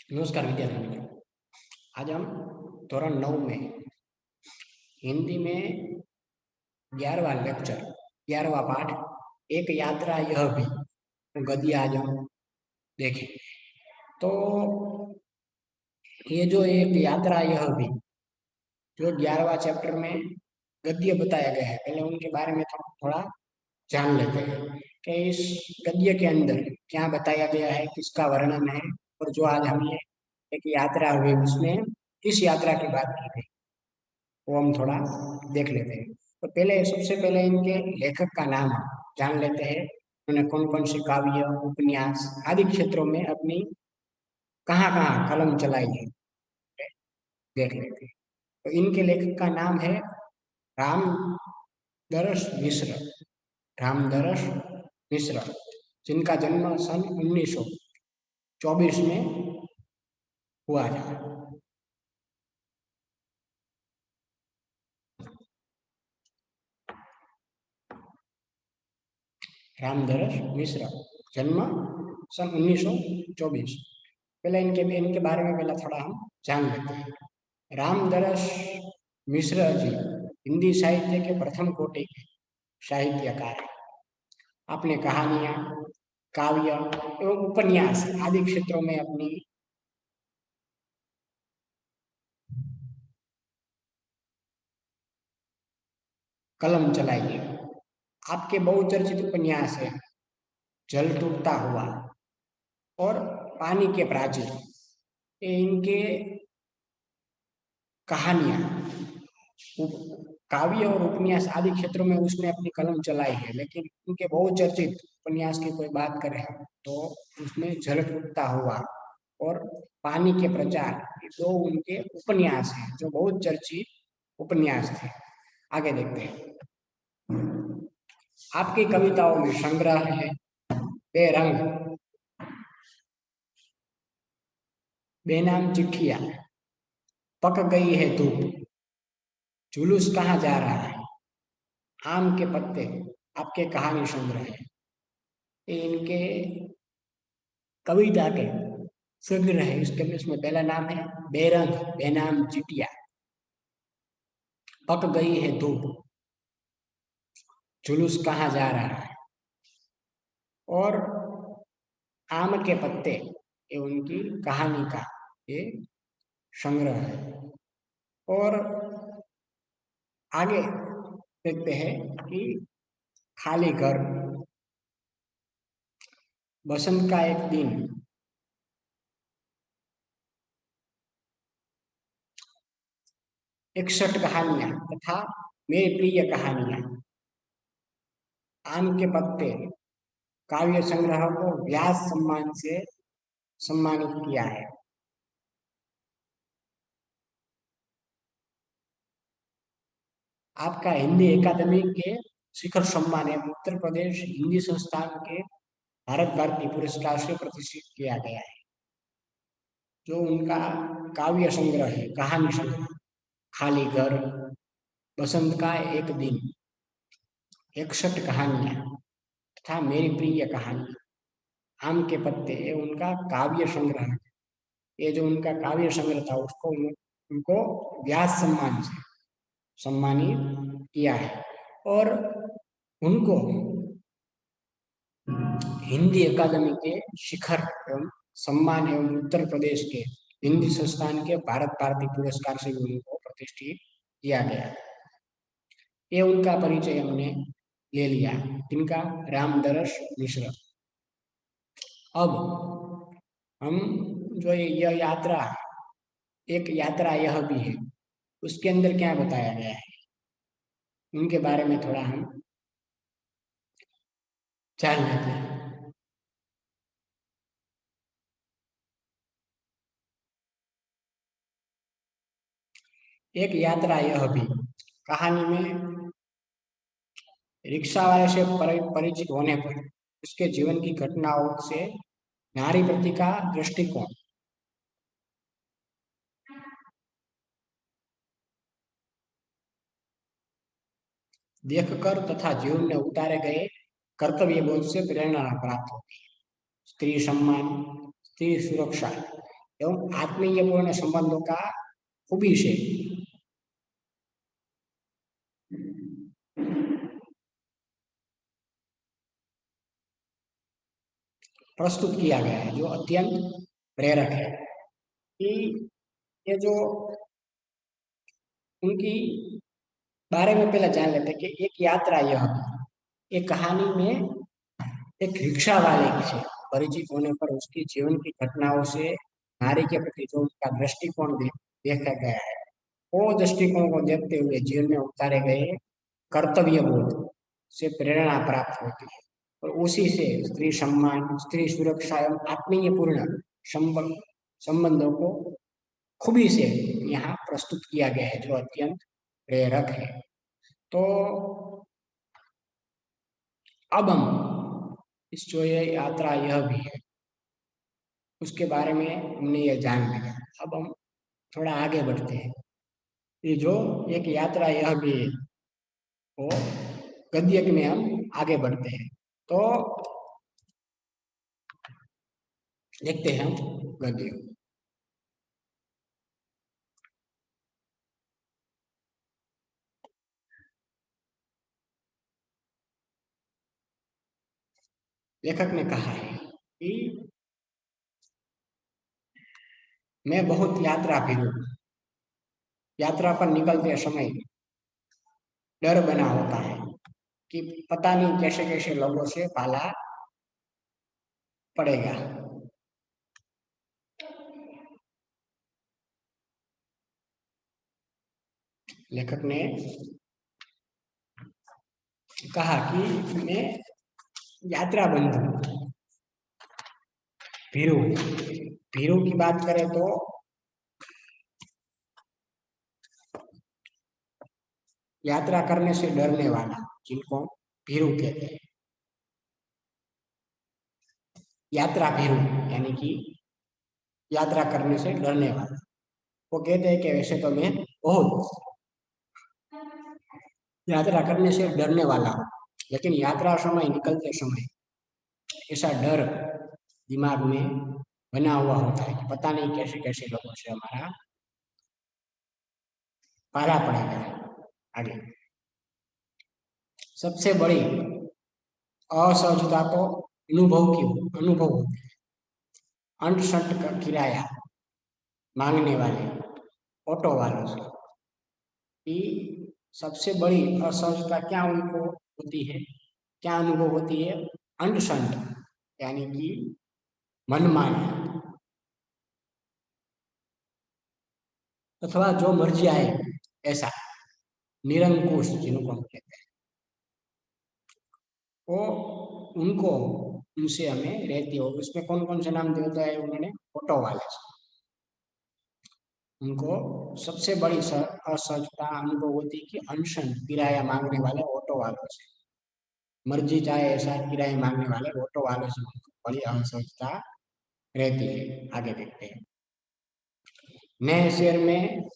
नमस्कार विद्यार्थी मित्रों। आज हम धोरण 9 में हिंदी में 11वां लेक्चर 11वां पाठ एक यात्रा यह भी गद्य आज हम देखें। तो ये जो एक यात्रा यह भी जो 11वां चैप्टर में गद्य बताया गया है, पहले उनके बारे में थोड़ा जान लेते हैं कि इस गद्य के अंदर क्या बताया गया है, किसका वर्णन है। और जो आज हम ये एक यात्रा हुई उसमें किस यात्रा की बात की गई वो हम थोड़ा देख लेते हैं। तो पहले सबसे पहले इनके लेखक का नाम जान लेते हैं। उन्होंने कौन कौन से काव्य, उपन्यास आदि क्षेत्रों में अपनी कहाँ कहाँ कलम चलाई है, देख लेते हैं। तो इनके लेखक का नाम है रामदरस मिश्र। रामदरस मिश्र, जिनका जन्म सन 1924 में हुआ था। रामदरस मिश्र, जन्म सन 1924। पहले इनके इनके बारे में पहला थोड़ा हम जान लेते हैं। रामदरस मिश्र जी हिंदी साहित्य के प्रथम कोटि के साहित्यकार हैं। अपने कहानियां, काव्य एवं उपन्यास आदि क्षेत्रों में अपनी कलम चलाई है। आपके बहुचर्चित उपन्यास है जल टूटता हुआ और पानी के प्राचीर, ये इनके कहानियां, काव्य और उपन्यास आदि क्षेत्रों में उसने अपनी कलम चलाई है। लेकिन उनके बहुचर्चित उपन्यास की कोई बात करें तो उसमें जल टूटता हुआ और पानी के प्रचार, ये दो उनके उपन्यास हैं जो बहुत चर्चित उपन्यास थे। आगे देखते हैं। आपकी कविताओं में संग्रह है बेरंग, बेनाम चिट्ठियां, पक गई है धूप, जुलूस कहाँ जा रहा है, आम के पत्ते, आपके कहानी संग्रह है। ये इनके कविता के संग्रह है। इसमें पहला नाम है बेरंग, बेनाम चिटिया, पक गई है धूप, जुलूस कहाँ जा रहा है और आम के पत्ते, ये उनकी कहानी का ये संग्रह है। और आगे देखते हैं कि खाली घर, बसंत का एक दिन, 61 कहानियां तथा मेरी प्रिय कहानियां, आम के पत्ते काव्य संग्रह को व्यास सम्मान से सम्मानित किया है। आपका हिंदी अकादमी के शिखर सम्मान एवं उत्तर प्रदेश हिंदी संस्थान के भारत भारती पुरस्कार से प्रतिष्ठित किया गया है। जो उनका काव्य संग्रह है, कहानी संग्रह, खाली घर, बसंत का एक दिन, 61 कहानियां तथा मेरी प्रिय कहानी, आम के पत्ते, ये उनका काव्य संग्रह है। ये जो उनका काव्य संग्रह था उसको उनको व्यास सम्मान से सम्मानित किया है। और उनको हिंदी अकादमी के शिखर एवं सम्मान एवं उत्तर प्रदेश के हिंदी संस्थान के भारत भारती पुरस्कार से भी उनको प्रतिष्ठित किया गया। ये उनका परिचय हमने ले लिया, इनका रामदरस मिश्र। अब हम जो यह यात्रा एक यात्रा यह भी है उसके अंदर क्या बताया गया है उनके बारे में थोड़ा हम जान लेते हैं। एक यात्रा यह भी कहानी में रिक्शा वाले से परिचित होने पर उसके जीवन की घटनाओं से नारी प्रति का दृष्टिकोण, देखकर तथा जीवन में उतारे गए कर्तव्य बोध से प्रेरणा प्राप्त होती है। स्त्री सम्मान, स्त्री सुरक्षा, एवं आत्मीयपूर्ण संबंधों का खूबी से प्रस्तुत किया गया है, जो अत्यंत प्रेरक है। कि ये जो उनकी बारे में पहले जान लेते हैं कि एक यात्रा यह एक कहानी में एक रिक्शा वाले की से परिचित होने पर उसकी जीवन की घटनाओं से नारी के प्रति जो उसका दृष्टिकोण देखा गया है, वो दृष्टिकोण को देखते हुए जीवन में उतारे गए कर्तव्य बोध से प्रेरणा प्राप्त होती है। और उसी से स्त्री सम्मान, स्त्री सुरक्षा एवं आत्मीय पूर्ण संबंधों को खूबी से यहाँ प्रस्तुत किया गया है, जो अत्यंत प्रेरक है। तो अब हम इस जो ये यात्रा यह भी है उसके बारे में हमने ये जान लिया। अब हम थोड़ा आगे बढ़ते हैं। ये जो एक यात्रा यह भी है, वो गद्य में हम आगे बढ़ते हैं। तो देखते हैं हम गद्य। लेखक ने कहा है कि मैं बहुत यात्रा फिरूं, यात्रा पर निकलते समय डर बना होता है कि पता नहीं कैसे कैसे लोगों से पाला पड़ेगा। लेखक ने कहा कि मैं यात्रा बंधु भीरू, भीरू की बात करें तो यात्रा करने से डरने वाला, जिनको भीरू कहते हैं। यात्रा भीरू यानी कि यात्रा करने से डरने वाला। वो कहते हैं कि वैसे तो मैं बहुत यात्रा करने से डरने वाला हूँ, लेकिन यात्रा समय निकलते समय ऐसा डर दिमाग में बना हुआ होता है कि पता नहीं कैसे कैसे लोगों से हमारा पाला पड़ेगा आगे। सबसे बड़ी असहजता तो अनुभव होती है। अंट शंट का किराया मांगने वाले ऑटो वालों से कि सबसे बड़ी असहजता क्या उनको होती है, क्या अनुभव होती है? अंट शंट यानी कि मनमानी, अथवा जो मर्जी आए ऐसा, निरंकुश जिनको हम कहते हैं, वो उनको उनसे हमें रहती हो। उसमें कौन कौन से नाम दिए है उन्होंने? ऑटो वाले से। उनको सबसे बड़ी असहजता अनुभव होती है कि अनशन किराया मांगने वाले ऑटो वालों से, मर्जी चाहे ऐसा किराया मांगने वाले ऑटो वालों से उनको बड़ी असहजता रहती है। आगे देखते हैं। नए शहर में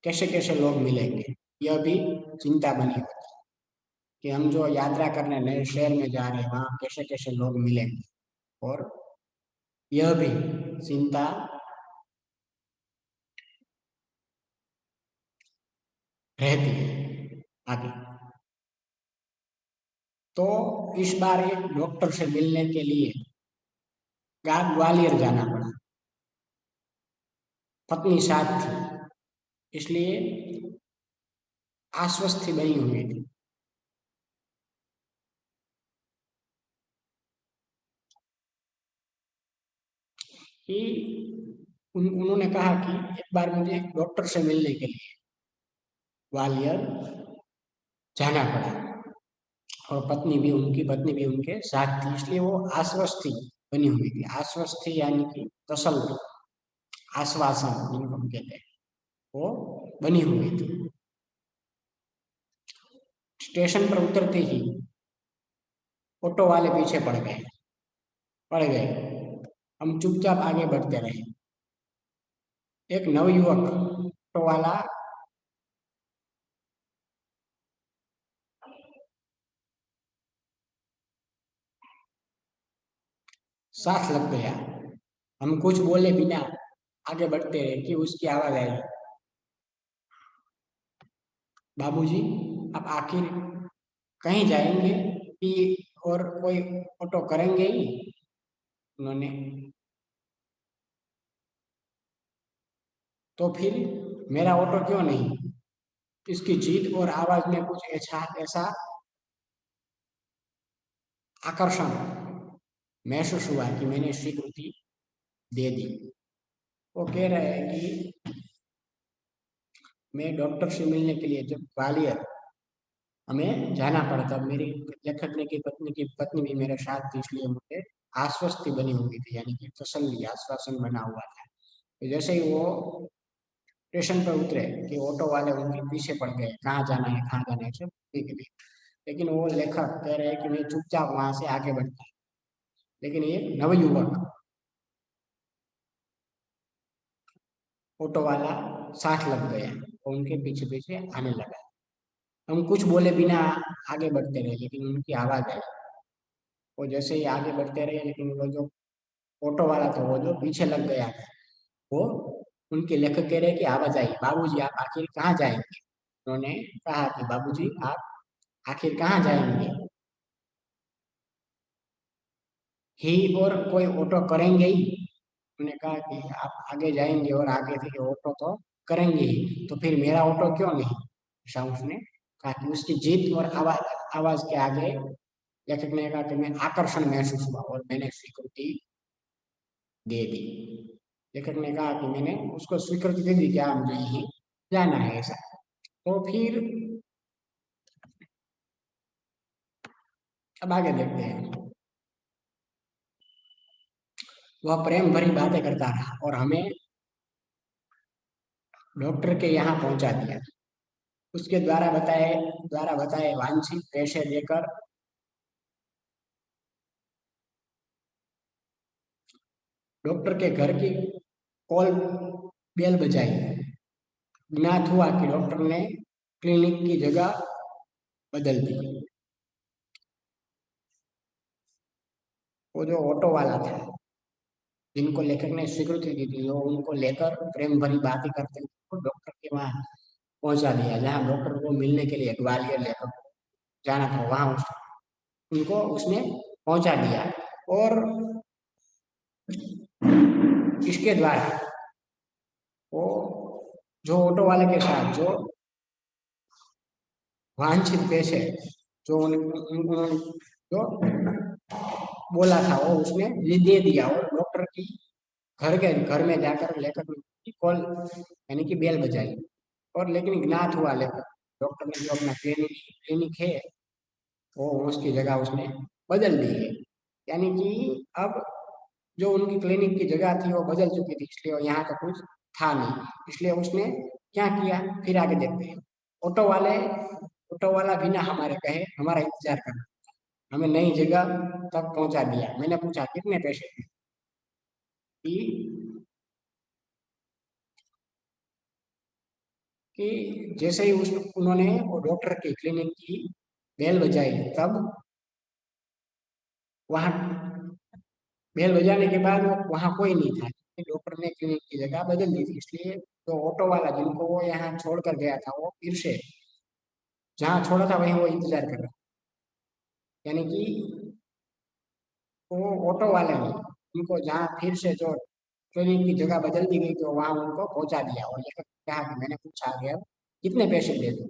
कैसे कैसे लोग मिलेंगे, यह भी चिंता बनी होती है कि हम जो यात्रा करने नए शहर में जा रहे हैं वहाँ कैसे कैसे लोग मिलेंगे। और यह भी चिंता रहती है। आगे तो इस बार एक डॉक्टर से मिलने के लिए ग्वालियर जाना पड़ा। पत्नी साथ थी, इसलिए आश्वस्ति बनी हुई थी कि उन्होंने कहा कि एक बार मुझे एक डॉक्टर से मिलने के लिए ग्वालियर जाना पड़ा। और उनकी पत्नी भी उनके साथ थी, इसलिए वो आश्वस्ति बनी हुई थी। आश्वस्ति यानी कि तसल्ली, आश्वासन जिनको हम कहते हैं, वो बनी हुई थी। स्टेशन पर उतरते ही ऑटो वाले पीछे पड़ गए। हम चुपचाप आगे बढ़ते रहे। एक नवयुवक ऑटो वाला साथ लग गया। हम कुछ बोले बिना आगे बढ़ते रहे कि उसकी आवाज आई, बाबूजी आप आखिर कहीं जाएंगे कि और कोई ऑटो करेंगे ही? उन्होंने, तो फिर मेरा ऑटो क्यों नहीं? इसकी जीत और आवाज में कुछ ऐसा ऐसा आकर्षण महसूस हुआ कि मैंने स्वीकृति दे दी। वो कह रहे हैं कि मैं डॉक्टर से मिलने के लिए जब ग्वालियर हमें जाना पड़ा था, मेरी लेखक ने की पत्नी भी मेरे साथ थी, इसलिए मुझे आश्वस्ति बनी हुई थी, यानी कि तसल्ली आश्वासन बना हुआ था। तो जैसे ही वो स्टेशन पर उतरे कि ऑटो वाले उनके पीछे पड़ गए, कहाँ जाना है कहाँ जाना है सब पूछने के लिए। लेकिन वो लेखक कह रहे हैं कि मैं चुपचाप वहां से आगे बढ़ता। लेकिन ये नवयुवक ऑटो वाला साथ लग गया और उनके पीछे पीछे आने लगा। हम कुछ बोले बिना आगे बढ़ते रहे, लेकिन उनकी आवाज आई। वो जैसे ही आगे बढ़ते रहे, लेकिन वो जो ऑटो वाला था वो जो पीछे लग गया था, वो उनके लेखक कह रहे कि आवाज आई, बाबूजी आप आखिर कहाँ जाएंगे? उन्होंने कहा कि बाबूजी आप आखिर कहाँ जाएंगे? ही और कोई ऑटो करेंगे ही? उन्होंने कहा कि आप आगे जाएंगे और आगे से ऑटो तो करेंगे ही, तो फिर मेरा ऑटो क्यों नहीं? ऐसा उसने कहा कि उसकी जीत और आवाज आवाज के आगे लेखक ने कहा कि मैं आकर्षण महसूस हुआ और मैंने स्वीकृति दे दी। लेखक ने कहा कि मैंने उसको स्वीकृति दे दी, क्या मुझे यही जाना है ऐसा? तो फिर अब आगे देखते हैं। वह प्रेम भरी बातें करता रहा और हमें डॉक्टर के यहाँ पहुंचा दिया। उसके द्वारा बताए वांछित पैसे देकर डॉक्टर के घर की कॉल बेल बजाई। ज्ञात हुआ कि डॉक्टर ने क्लिनिक की जगह बदल दी। वो जो ऑटो वाला था जिनको लेखक ने स्वीकृति दी थी, वो उनको लेकर प्रेम भरी बातें करते हुए डॉक्टर के वहां पहुंचा दिया, जहाँ डॉक्टर को मिलने के लिए ग्वालियर लेकर जाना था, वहां उनको उसने पहुंचा दिया। और इसके द्वारा वो जो ऑटो वाले के साथ जो वांछित पैसे जो उन्होंने जो बोला था वो उसने दे दिया, और डॉक्टर की घर में जाकर लेकर की कॉल यानी कि बेल बजाई। और लेकिन ज्ञात हुआ लेकर डॉक्टर ने जो अपना क्लिनिक है वो उसकी जगह उसने बदल दी है। यानी कि अब जो उनकी क्लिनिक की जगह थी वो बदल चुकी थी, इसलिए यहाँ का कुछ था नहीं। इसलिए उसने क्या किया, फिर आगे देखते हैं। ऑटो वाले ऑटो वाला बिना हमारे कहे हमारा इंतजार कर हमें नई जगह तक पहुंचा दिया। मैंने पूछा कितने पैसे कि जैसे ही उस उन्होंने वो डॉक्टर की क्लिनिक की बेल बजाई, तब वहां बेल बजाने के बाद वो वहां कोई नहीं था, क्योंकि डॉक्टर ने क्लिनिक की जगह बदल दी थी। इसलिए तो ऑटो वाला जिनको वो यहाँ छोड़कर गया था वो फिर से जहाँ छोड़ा था वहीं वो इंतजार कर रहा। यानी कि वो ऑटो वाले ने उनको जहाँ फिर से जो ट्रेनिंग की जगह बदल दी गई तो वहां उनको पहुंचा दिया। और लेकर कहा कि मैंने पूछा गया कितने पैसे दे दूं,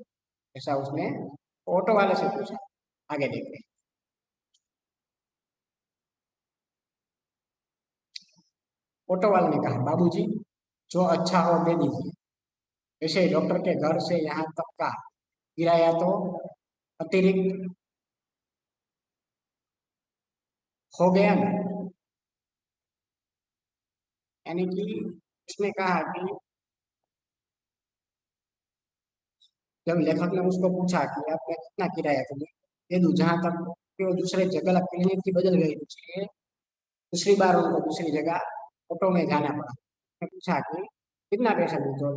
ऐसा उसने ऑटो वाले से पूछा। आगे देखते हैं। ऑटो वाले ने कहा बाबूजी जो अच्छा हो दे दीजिए। वैसे डॉक्टर के घर से यहाँ तक का किराया तो अतिरिक्त हो गया ना। यानी कि उसने कहा कि जब लेखक ने उसको पूछा कि आपका कितना किराया तो दे दूं, जहां तक कि वो दूसरे जगह क्लिनिक की बदल गई, इसलिए दूसरी बार उनको दूसरी जगह ऑटो में जाना पड़ा। उसने पूछा कि कितना पैसा दूं, तो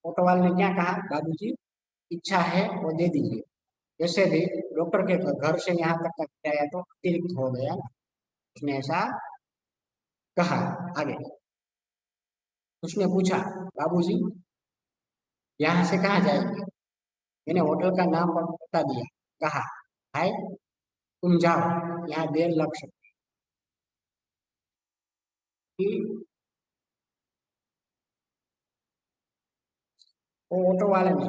ऑटो वाले ने क्या कहा, बाबूजी इच्छा है वो दे दीजिए। वैसे भी डॉक्टर के घर से यहाँ तक का किराया तो अतिरिक्त हो गया ना। उसने ऐसा कहा। आगे उसने पूछा, बाबूजी यहाँ से कहाँ जाएंगे? मैंने होटल का नाम और बता दिया। कहा, भाई तुम जाओ, यहाँ देर लग सकती है। वो ऑटो वाले ने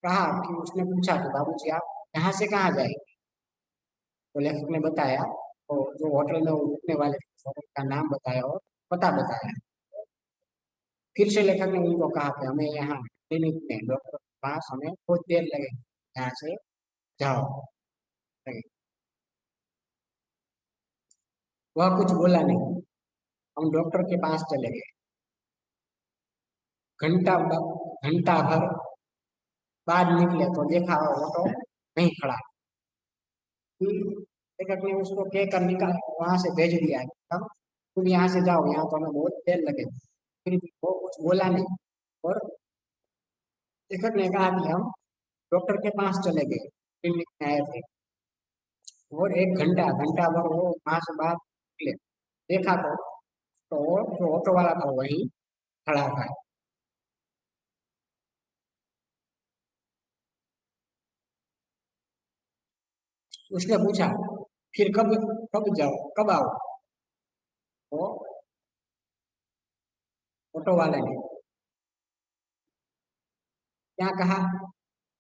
कहा कि उसने पूछा कि बाबूजी आप यहाँ से कहाँ जाएंगे? तो लेखक ने बताया, तो जो होटल में वो रुकने वाले थे, उस होटल का नाम बताया और पता बताया। फिर से लेखक ने उनको कहा कि हमें यहाँ क्लिनिक में डॉक्टर के पास हमें बहुत देर लगेगी, यहाँ से जाओ। वह कुछ बोला नहीं। हम डॉक्टर के पास चले गए। घंटा भर बाद निकले तो देखा वो ऑटो नहीं खड़ा। फिर लेखक ने उसको कहकर निकाल वहां से भेज दिया कि तुम यहाँ से जाओ, यहाँ तो हमें बहुत देर लगेगी। फिर भी वो कुछ बोला नहीं। और लेखक ने कहा कि हम डॉक्टर के पास चले गए, क्लिनिक में आए थे। और एक घंटा भर वो वहां से बाहर निकले, देखा तो वो जो ऑटो वाला था वही खड़ा था। उसने पूछा, फिर कब कब जाओ, कब आओ? तो ऑटो वाले ने क्या कहा?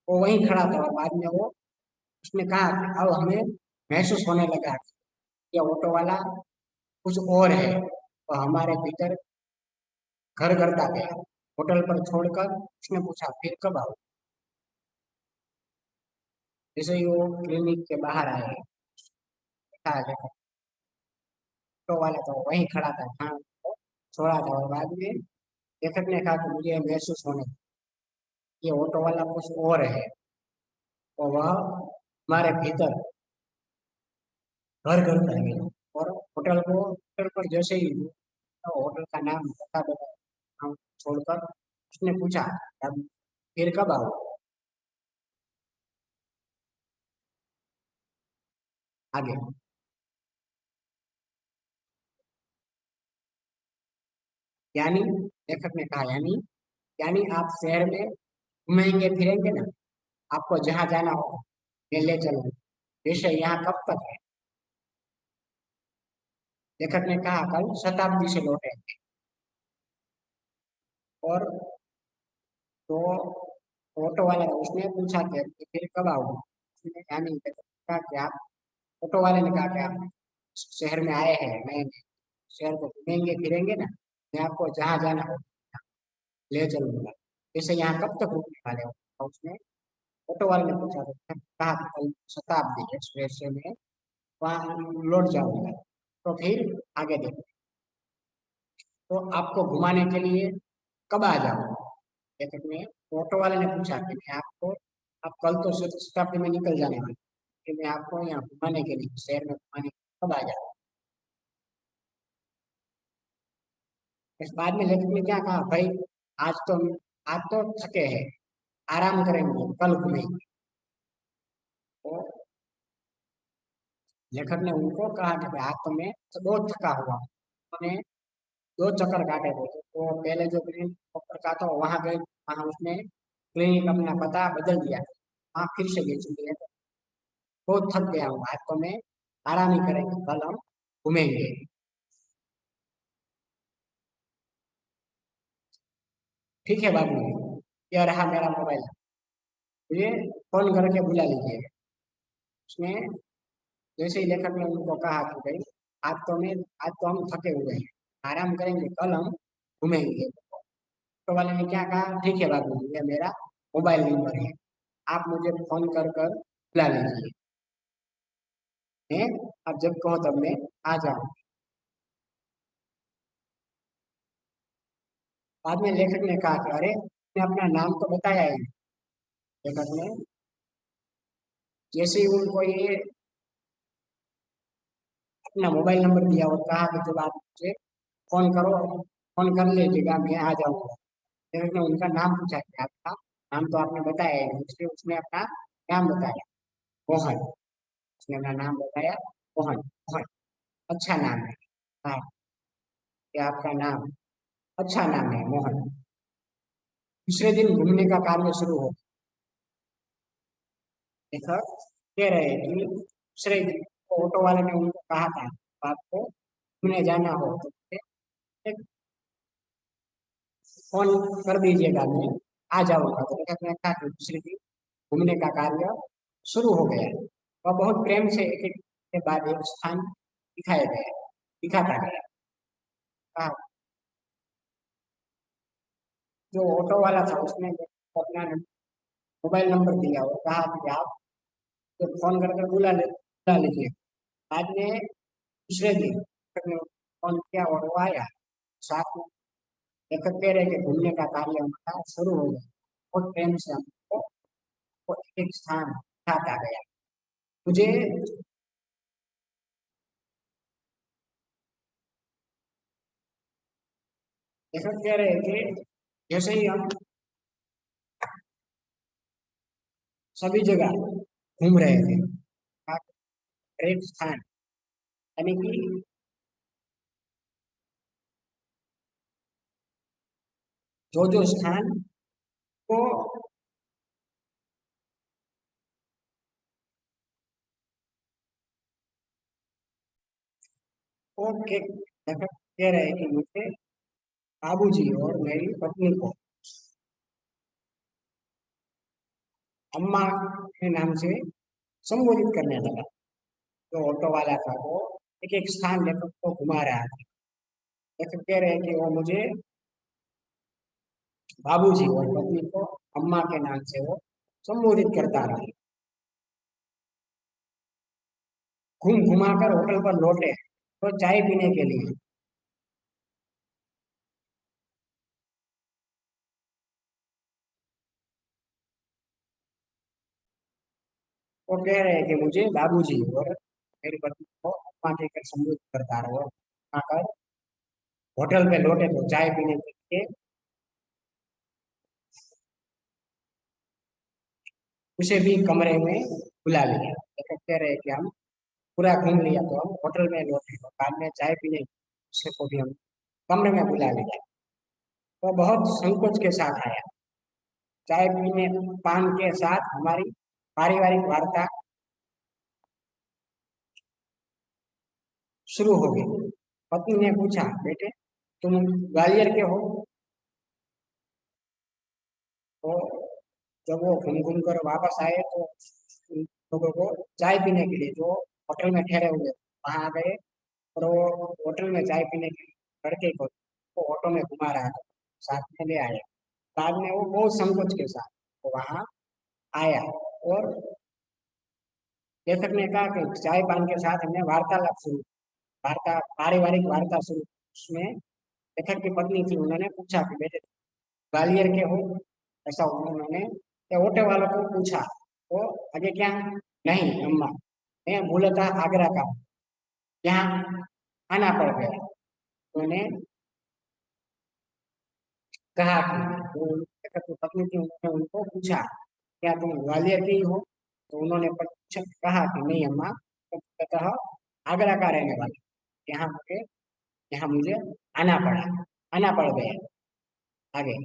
वो वहीं खड़ा था और बाद में वो उसने कहा कि अब हमें महसूस होने लगा कि ये ऑटो वाला कुछ और है। तो हमारे भीतर घर करता गया। होटल पर छोड़कर उसने पूछा, फिर कब आओ? जैसे ही वो क्लिनिक के बाहर आए, कहा देखो, ऑटो वाला तो वहीं खड़ा था जहाँ उसको छोड़ा था। और बाद में लेखक ने कहा कि मुझे महसूस होने लगा, ये ऑटो वाला कुछ और है। तो वह हमारे भीतर घर करता गया। और होटल पर जैसे ही तो होटल का नाम बता बता हम छोड़कर उसने पूछा, अब फिर कब आओ? आगे यानी लेखक ने कहा, यानी आप शहर में घूमेंगे फिरेंगे ना? आपको जहाँ जाना हो मैं ले चलूंगा। वैसे यहाँ कब तक है? लेखक ने कहा, कल शताब्दी से लौटे। और तो ऑटो वाला उसने पूछा कि फिर कब आओगे? उसने यानी लेखक ने कहा कि आप ऑटो वाले ने कहा कि आप शहर में आए हैं, मैं शहर को घूमेंगे फिरेंगे ना? मैं आपको जहाँ जाना हो ले चलूंगा। जैसे यहाँ कब तक रुकने वाले हो? तो उसने ऑटो वाले ने पूछा तो कहा कि कल शताब्दी एक्सप्रेस से मैं वहाँ लौट जाऊंगा। तो फिर आगे देखो, तो आपको घुमाने के लिए कब आ जाऊँ? लेखक ने ऑटो वाले ने पूछा कि मैं आपको आप कल तो शताब्दी में निकल जाने वाले, कि मैं आपको यहाँ घुमाने के लिए शहर में घुमाने के लिए कब आ जाऊँ? इस बाद में लेखक ने क्या कहा, भाई आज तो आज तो थके हैं, आराम करेंगे, कल घूमेंगे। तो लेखक ने उनको कहा कि भाई आज तो मैं तो बहुत थका हुआ हूँ। मैंने दो चक्कर काटे थे। तो पहले जो क्लिनिक डॉक्टर का था वहां गए, वहां उसने क्लिनिक अपना पता बदल दिया। वहां फिर से गई चुकी है, तो बहुत थक गया हूँ, आज तो मैं आराम ही करेंगे, कल हम घूमेंगे। ठीक है बाबू, यह रहा मेरा मोबाइल, मुझे फोन करके बुला लीजिएगा। उसने जैसे ही लेखक ने उनको कहा कि भाई आज तो हम थके हुए हैं, आराम करेंगे, कल हम घूमेंगे। तो वाले ने क्या कहा, ठीक है बाबू, ये मेरा मोबाइल नंबर है, आप मुझे फोन कर बुला लीजिए। मैं अब जब कहो तब मैं आ जाऊँ। बाद में लेखक ने कहा कि अरे मैं अपना नाम तो बताया ही नहीं। लेखक ने जैसे ही उनको ये अपना मोबाइल नंबर दिया और कहा कि जब आप मुझे फोन करो, फोन कर लीजिएगा, मैं आ जाऊंगा। लेखक ने उनका नाम पूछा कि आपका नाम तो आपने बताया ही नहीं, इसलिए उसने अपना नाम बताया, मोहन। उसने अपना नाम बताया, मोहन। मोहन अच्छा नाम है। हाँ, कि आपका नाम अच्छा नाम है मोहन। दूसरे दिन घूमने का कार्य शुरू हो। लेखक कह रहे हैं कि दूसरे दिन को ऑटो वाले ने उनको कहा था, "तो आपको घूमने जाना हो तो मुझे एक फोन कर दीजिएगा, मैं आ जाऊंगा।" तो लेखक ने कहा कि दूसरे दिन घूमने का कार्य शुरू हो गया और बहुत प्रेम से एक एक के बाद एक स्थान दिखाया गया, दिखाता गया। कहा जो ऑटो वाला था उसने अपना मोबाइल नंबर दिया और कहा कि आप तो फोन करके बुला लीजिए। बाद में दूसरे दिन लेखक ने फोन किया और वो आया साथ में। लेखक कह रहे कि घूमने का कार्य हमारा शुरू हो गया, बहुत प्रेम से हमको वो एक एक स्थान दिखाता गया। मुझे लेखक कह रहे हैं कि जैसे ही हम सभी जगह घूम रहे थे, हर एक स्थान यानी कि जो स्थान को वो के लेखक कह रहे हैं कि मुझे बाबूजी और मेरी पत्नी को अम्मा के नाम से संबोधित करने लगा। जो ऑटो वाला था वो एक एक स्थान लेखक को घुमा रहा था। लेखक कह रहे हैं कि वो मुझे बाबूजी और पत्नी को अम्मा के नाम से वो संबोधित करता रहा। घूम घुमा कर होटल पर लौटे तो चाय पीने के लिए। वो कह रहे हैं कि मुझे बाबूजी और मेरी पत्नी को अम्मा कहकर संबोधित करता रहा। और आकर होटल पे लौटे तो चाय पीने के लिए उसे भी कमरे में बुला लिया। लेकिन कह रहे हैं कि हम पूरा घूम लिया तो हम होटल में लौटे तो बाद में चाय पीने उसे को भी हम कमरे में बुला लिया। वो बहुत संकोच के साथ आया। चाय पीने पान के साथ हमारी पारिवारिक वार्ता शुरू हो गई। पत्नी ने पूछा, बेटे तुम ग्वालियर के हो? तो जब वो घूम घूम कर वापस आए तो उन लोगों को चाय पीने के लिए जो होटल में ठहरे हुए वहां आ गए और वो होटल में चाय पीने के लिए लड़के को वो ऑटो में घुमा रहा था, साथ में ले आया। बाद में वो बहुत संकोच के साथ वो वहां आया और लेखक ने कहा कि चाय पान के साथ हमने वार्तालाप शुरू, वार्ता पारिवारिक वार्ता शुरू। उसमें लेखक की पत्नी थी, उन्होंने पूछा कि बेटे ग्वालियर के हो? ऐसा उन्होंने या ऑटो वालों को पूछा। तो आगे क्या? नहीं अम्मा, मैं मूलतः आगरा का हूँ, यहाँ आना पड़ गया। उन्होंने कहा कि वो लेखक की पत्नी थी, उन्होंने उनको पूछा क्या तुम ग्वालियर की ही हो? तो उन्होंने कहा कि नहीं अम्मा, तो कहता आगरा का रहने वाला, यहाँ मुझे आना पड़ा, आना पड़ गया। आगे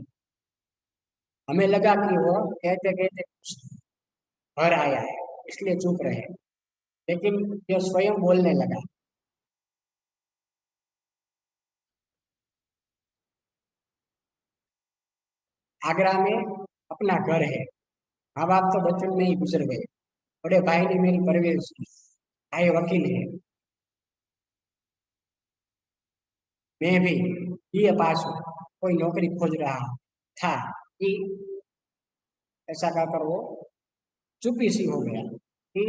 हमें लगा कि वो कहते कहते घर आया है इसलिए चुप रहे, लेकिन जो स्वयं बोलने लगा। आगरा में अपना घर है, माँ बाप तो बचपन में ही गुजर गए, बड़े भाई ने मेरी परवरिश की, भाई वकील है, मैं भी बीए पास हूँ, कोई नौकरी खोज रहा था कि ऐसा कहकर वो चुप्पी सी हो गया। कि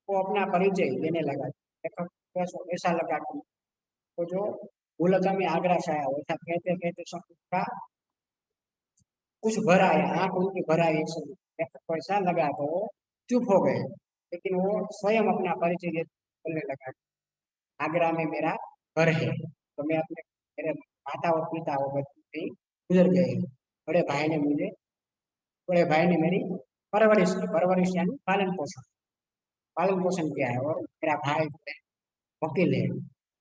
वो अपना परिचय देने लगा। लेखक को ऐसा लगा कि वो जो मूलतः में आगरा से आया वैसा कहते कहते सब का कुछ भर आया, आंख उनकी भर आई। सब लेखक को ऐसा लगा तो वो चुप हो गए, लेकिन वो स्वयं अपना परिचय बोलने लगा, आगरा में मेरा घर है, तो मैं अपने मेरे माता और पिता वो बचपन से ही गुजर गए हैं। बड़े भाई ने मुझे बड़े भाई ने मेरी परवरिश की, परवरिश यानी पालन पोषण किया है। और मेरा भाई जो है वकील है,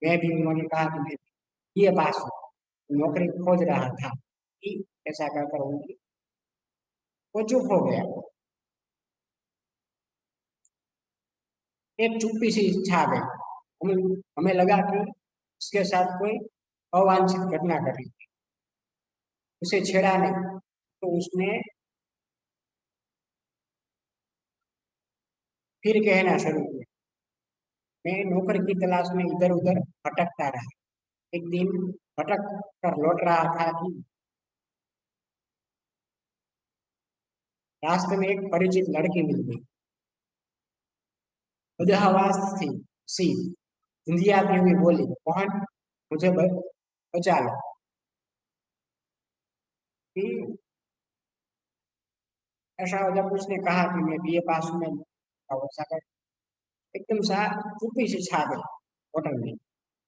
मैं भी उन्होंने कहा कि मैं ये पास नौकरी खोज रहा था कि ऐसा कहकर वो चुप हो गया। एक चुप्पी सी छा गई। हमें हमें लगा कि उसके साथ कोई अवांछित घटना घटी, उसे छेड़ा नहीं। तो उसने फिर कहना शुरू किया, मैं नौकरी की तलाश में इधर उधर भटकता रहा। एक दिन भटक कर लौट रहा था कि रास्ते में एक परिचित लड़की मिल गई। उदाहवास थी सी हिंदियाती हुई बोली, मोहन मुझे बचा लो। कि ऐसा जब उसने कहा कि मैं बीए पास हूं, मैं वैसा कर एकदम सा चुप्पी से छा गई होटल में।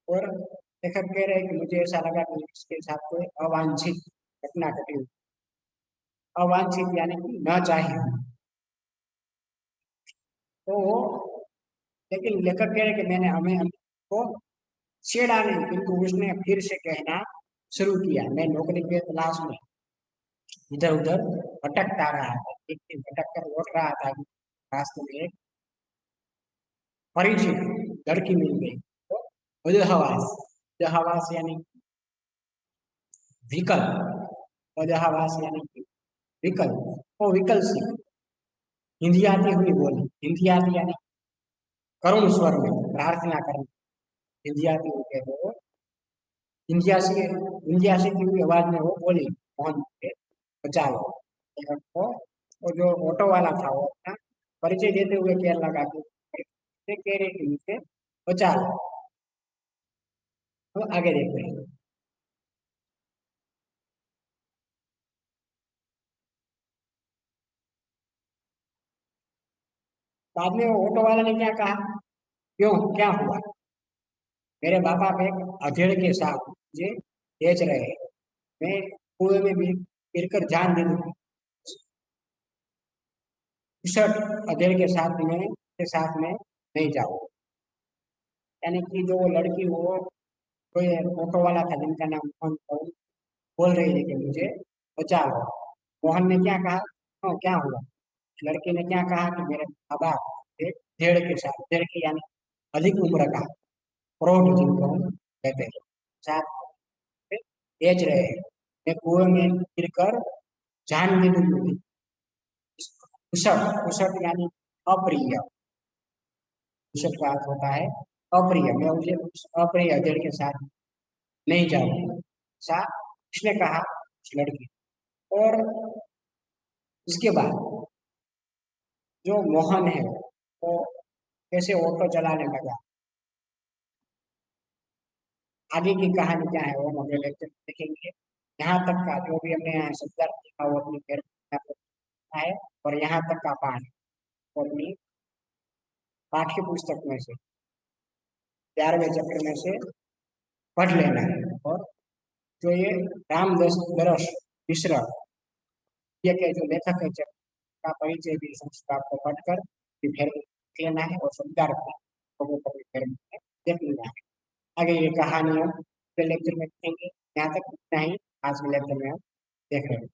और लेखक कह रहे हैं कि मुझे ऐसा लगा कि इसके साथ कोई अवांछित घटना घटी हुई। अवांछित यानी कि न चाहिए हुई। तो लेकिन लेखक कह रहे हैं कि मैंने हमें को छेड़ा नहीं, किंतु उसने फिर से कहना शुरू किया, मैं नौकरी के तलाश में इधर उधर भटकता रहा था। एक दिन भटक कर लौट रहा था कि रास्ते में एक परिचित लड़की मिल गई। तो उदहवास, उदहवास यानी विकल्प, उदहवास यानी कि विकल्प। वो विकल्प सी हिंदी आती हुई बोली, हिंदी आती यानी करुण स्वर में प्रार्थना करना। हिंदी आती हुई कहते हो इंडियासी, इंडियासी की हुई आवाज में वो बोली, मोहन मुझे बचा लो। लेकिन वो जो ऑटो वाला था वो अपना परिचय देते हुए कह लगा कि कह रहे कि मुझे बचा लो। तो आगे देखते हैं। बाद में वो ऑटो वाला ने क्या कहा, क्यों क्या हुआ? मेरे बाप एक अधेड़ के साथ मुझे बेच रहे हैं, मैं कुएं में गिरकर जान दे दूंगी। शर्ट अधेड़ के साथ में नहीं जाओ। यानी कि जो वो लड़की वो कोई ऑटो वाला था जिनका नाम मोहन था, वो बोल रही थी कि मुझे बचा लो। मोहन ने क्या कहा, क्या हुआ? लड़के ने क्या कहा कि मेरे माँ बाप एक भेड़ के साथ, भेड़ की यानी अधिक उम्र का प्रौढ़ जिनको हम कहते हैं, साथ में बेच रहे हैं, मैं कुएं में गिरकर जान दे दूंगी। कुशल, कुशल यानी अप्रिय। कुशल का अर्थ होता है अप्रिय, मैं मुझे उस अप्रिय अधेड़ के साथ नहीं जाऊंगी। सा उसने कहा उस लड़की। और इसके बाद जो मोहन है वो कैसे ऑटो चलाने लगा, आगे की कहानी क्या है वो हम अगले लेक्चर में देखेंगे। यहाँ तक का जो भी हमने यहाँ शब्दार्थ लिखा वो अपनी है, और यहाँ तक का पाठ वो अपनी पाठ्य पुस्तक में से 11वें चैप्टर में से पढ़ लेना है। और जो ये रामदास दरस मिश्र ये के जो लेखक है का परिचय भी संस्कृत को पढ़कर फिर लेना है, और शब्दार्थ को फिर देख लेना है। आगे ये कहानी हम अगले लेक्चर में देखेंगे। यहाँ तक इतना ही आज के लेक्चर में हम देख रहे हैं।